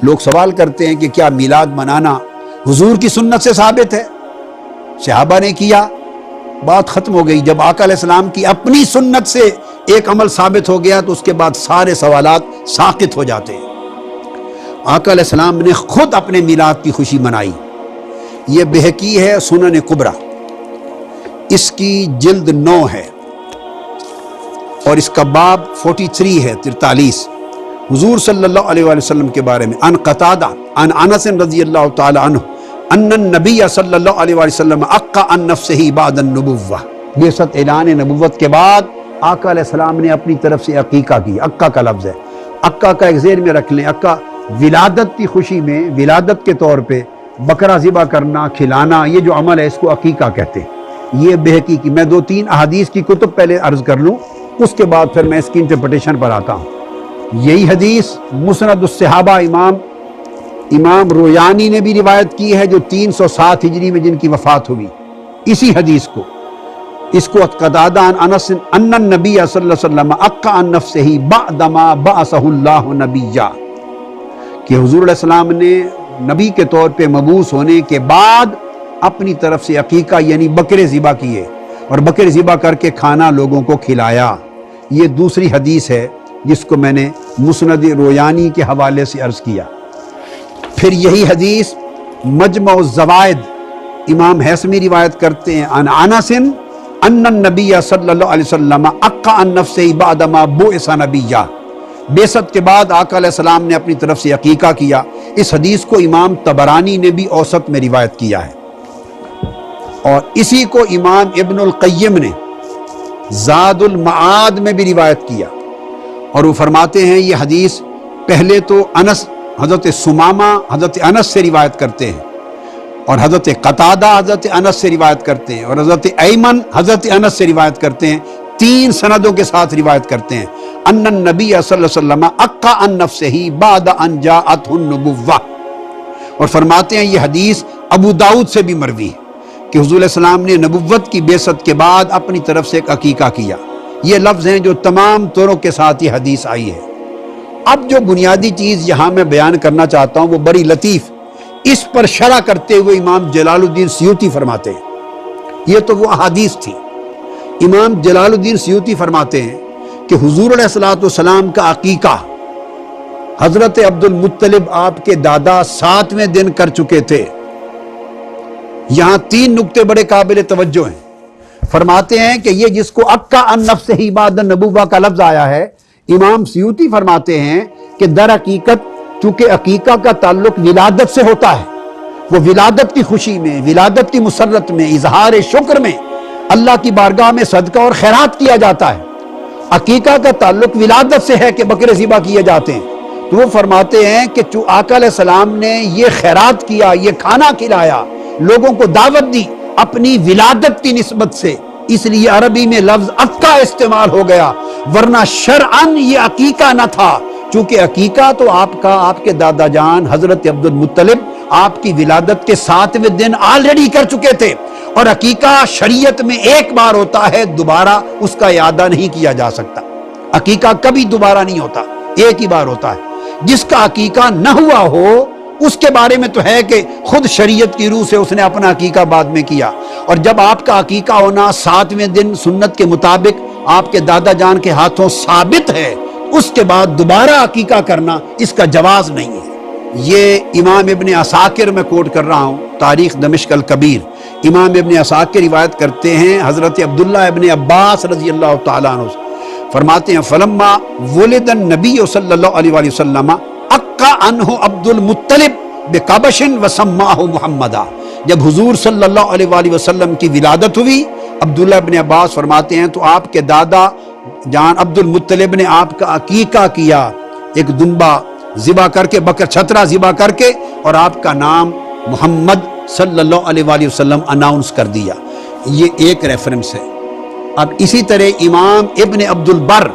لوگ سوال کرتے ہیں کہ کیا میلاد منانا حضور کی سنت سے ثابت ہے؟ صحابہ نے کیا، بات ختم ہو گئی۔ جب آقا علیہ السلام کی اپنی سنت سے ایک عمل ثابت ہو گیا تو اس کے بعد سارے سوالات ساقط ہو جاتے ہیں۔ آقا علیہ السلام نے خود اپنے میلاد کی خوشی منائی۔ یہ بہقی ہے سنن کبریٰ، اس کی جلد 9 ہے اور اس کا باب 43 ہے 43۔ حضور صلی اللہ علیہ وآلہ وسلم کے بارے میں ان قتادہ ان انس رضی اللہ تعالی عنہ ان النبی صلی اللہ علیہ وآلہ وسلم عقا عن نفسہ بعد النبوہ، بعثت اعلان نبوت کے بعد آقا علیہ السلام نے اپنی طرف سے عقیقہ کی۔ عقا کا لفظ ہے، عقا کا ایک ذہن میں رکھ لیں، عقا ولادت کی خوشی میں، ولادت کے طور پہ بکرا ذبح کرنا، کھلانا، یہ جو عمل ہے اس کو عقیقہ کہتے ہیں۔ یہ بہقی کی، میں 2-3 احادیث کی کتب پہلے عرض کر لوں، اس کے بعد پھر میں اس کی انٹرپریٹیشن پر آتا ہوں۔ یہی حدیث مسند الصحابہ امام رویانی نے بھی روایت کی ہے، جو 307 ہجری میں جن کی وفات ہوئی۔ اسی حدیث کو قتادہ عن انس ان النبی صلی اللہ علیہ وسلم عقا عن نفسہ بعدما بعثہ اللہ نبیا، کہ حضور علیہ السلام نے نبی کے طور پہ مبعوث ہونے کے بعد اپنی طرف سے عقیقہ یعنی بکرے ذبح کیے اور بکرے ذبح کر کے کھانا لوگوں کو کھلایا۔ یہ دوسری حدیث ہے جس کو میں نے مسند رویانی کے حوالے سے عرض کیا۔ پھر یہی حدیث مجمع الزوائد امام حیثمی روایت کرتے ہیں عن انس ان النبی صلی اللہ علیہ وسلم عقا عن نفسہ بعدما بعث نبیا، بعثت کے بعد آقا علیہ السلام نے اپنی طرف سے عقیقہ کیا۔ اس حدیث کو امام طبرانی نے بھی اوسط میں روایت کیا ہے، اور اسی کو امام ابن القیم نے زاد المعاد میں بھی روایت کیا، اور وہ فرماتے ہیں یہ حدیث پہلے تو انس حضرت سمامہ حضرت انس سے روایت کرتے ہیں، اور حضرت قتادہ حضرت انس سے روایت کرتے ہیں، اور حضرت ایمن حضرت انس سے روایت کرتے ہیں، 3 سندوں کے ساتھ روایت کرتے ہیں ان النبی صلی اللہ علیہ وسلم عقا عن نفسہ بعد ان جاءتہ النبوہ، اور فرماتے ہیں یہ حدیث ابو داؤد سے بھی مروی ہے کہ حضور علیہ السلام نے نبوت کی بعثت کے بعد اپنی طرف سے ایک عقیقہ کیا۔ یہ لفظ ہیں جو تمام طرق کے ساتھ یہ حدیث آئی ہے۔ اب جو بنیادی چیز یہاں میں بیان کرنا چاہتا ہوں وہ بڑی لطیف، اس پر شرح کرتے ہوئے امام جلال الدین سیوطی فرماتے ہیں، یہ تو وہ احادیث تھی۔ امام جلال الدین سیوطی فرماتے ہیں کہ حضور علیہ السلام کا عقیقہ حضرت عبد المطلب آپ کے دادا 7ویں دن کر چکے تھے۔ یہاں 3 نکتے بڑے قابل توجہ ہیں۔ فرماتے ہیں کہ یہ جس کو عقا عن نفسہ بعد النبوہ کا لفظ آیا ہے، امام سیوطی فرماتے ہیں کہ در حقیقت چونکہ عقیقہ کا تعلق ولادت سے ہوتا ہے، وہ ولادت کی خوشی میں، ولادت کی مسرت میں، اظہار شکر میں اللہ کی بارگاہ میں صدقہ اور خیرات کیا جاتا ہے۔ عقیقہ کا تعلق ولادت سے ہے کہ بکرے ذبح کیے جاتے ہیں، تو وہ فرماتے ہیں کہ چونکہ آقا علیہ السلام نے یہ خیرات کیا، یہ کھانا کھلایا، لوگوں کو دعوت دی اپنی ولادت کی نسبت سے، اس لیے عربی میں لفظ عقا استعمال ہو گیا، ورنہ شرعاً یہ عقیقہ نہ تھا، چونکہ عقیقہ تو آپ کے دادا جان حضرت عبد المطلب آپ کی ولادت کے 7ویں دن آلریڈی کر چکے تھے، اور عقیقہ شریعت میں ایک بار ہوتا ہے، دوبارہ اس کا اعادہ نہیں کیا جا سکتا۔ عقیقہ کبھی دوبارہ نہیں ہوتا، ایک ہی بار ہوتا ہے۔ جس کا عقیقہ نہ ہوا ہو اس کے بارے میں تو ہے کہ خود شریعت کی روح سے اس نے اپنا عقیقہ بعد میں کیا، اور جب آپ کا عقیقہ ہونا 7ویں دن سنت کے مطابق آپ کے دادا جان کے ہاتھوں ثابت ہے، اس کے بعد دوبارہ عقیقہ کرنا اس کا جواز نہیں ہے۔ یہ امام ابن عساکر میں کوٹ کر رہا ہوں، تاریخ دمشق الکبیر، امام ابن عساکر روایت کرتے ہیں حضرت عبداللہ ابن عباس رضی اللہ تعالیٰ عنہ فرماتے ہیں فلما ولد النبی صلی اللہ علیہ وآلہ وسلم عقا عنہ عبد المطلب بقبش وسماہ محمدا، جب حضور صلی اللہ علیہ وآلہ وسلم کی ولادت ہوئی، عبداللہ ابن عباس فرماتے ہیں تو آپ کے دادا جان عبد المطلب نے آپ کا عقیقہ کیا، ایک دمبا ذبح کر کے، بکر چھترا ذبح کر کے، اور آپ کا نام محمد صلی اللہ علیہ وآلہ وسلم اناؤنس کر دیا۔ یہ ایک ریفرنس ہے۔ اب اسی طرح امام ابن عبد البر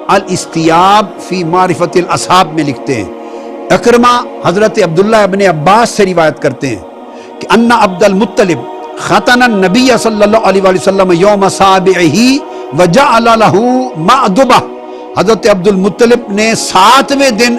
الاستیاب فی معرفت الاصحاب میں لکھتے ہیں، اکرمہ حضرت عبداللہ ابن عباس سے روایت کرتے ہیں کہ ان عبد المطلب ختن النبی صلی اللہ علیہ وآلہ وسلم یوم سابعہ وجعل له مأدبہ، حضرت عبد المطلب نے 7ویں دن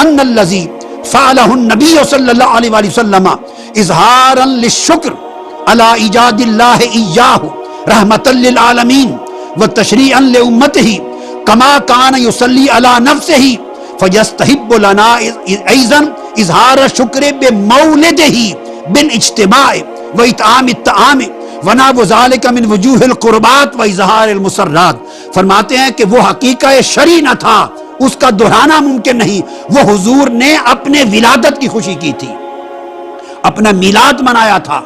ان الذی فعلہ النبی صلی اللہ علیہ وآلہ وسلم اظہارا للشکر علی ایجاد اللہ ایاہ رحمتا للعالمین وتشریعا لامتہ کما کان یصلی علی نفسہ فیستحب لنا ایضا اظہار شکر بمولدہ بالاجتماع واطعام الطعام ونحو ذلک من وجوہ القربات واظہار المسرات۔ فرماتے ہیں کہ وہ حقیقہ شرعی نہ تھا، اس کا دہرانا ممکن نہیں، وہ حضور نے اپنے ولادت کی خوشی کی تھی، اپنا میلاد منایا تھا،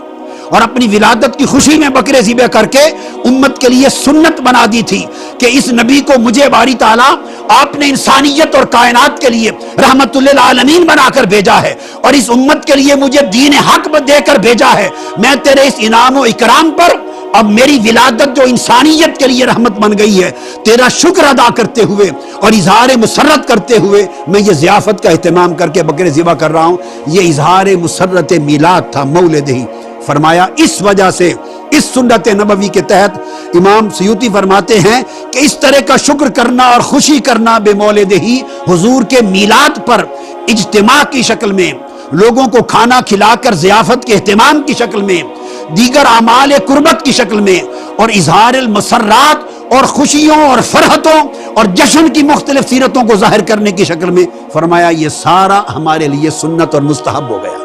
اور اپنی ولادت کی خوشی میں بکرے ذبح کر کے امت کے لیے سنت بنا دی تھی کہ اس نبی کو مجھے باری تعالیٰ آپ نے انسانیت اور کائنات کے لیے رحمت للعالمین بنا کر بھیجا ہے، اور اس امت کے لیے مجھے دین حق دے کر بھیجا ہے۔ میں تیرے اس انعام و اکرام پر اب میری ولادت جو انسانیت کے لیے رحمت بن گئی ہے، تیرا شکر ادا کرتے ہوئے اور اظہار مسرت کرتے ہوئے میں یہ ضیافت کا اہتمام کر کے بکرے ذبح کر رہا ہوں۔ یہ اظہار مسرت میلاد تھا، مولد ہی۔ فرمایا اس وجہ سے اس سنت نبوی کے تحت امام سیوطی فرماتے ہیں کہ اس طرح کا شکر کرنا اور خوشی کرنا بے مولد ہی، حضور کے میلاد پر اجتماع کی شکل میں، لوگوں کو کھانا کھلا کر ضیافت کے اہتمام کی شکل میں، دیگر اعمال قربت کی شکل میں، اور اظہار المسرات اور خوشیوں اور فرحتوں اور جشن کی مختلف سیرتوں کو ظاہر کرنے کی شکل میں، فرمایا یہ سارا ہمارے لیے سنت اور مستحب ہو گیا۔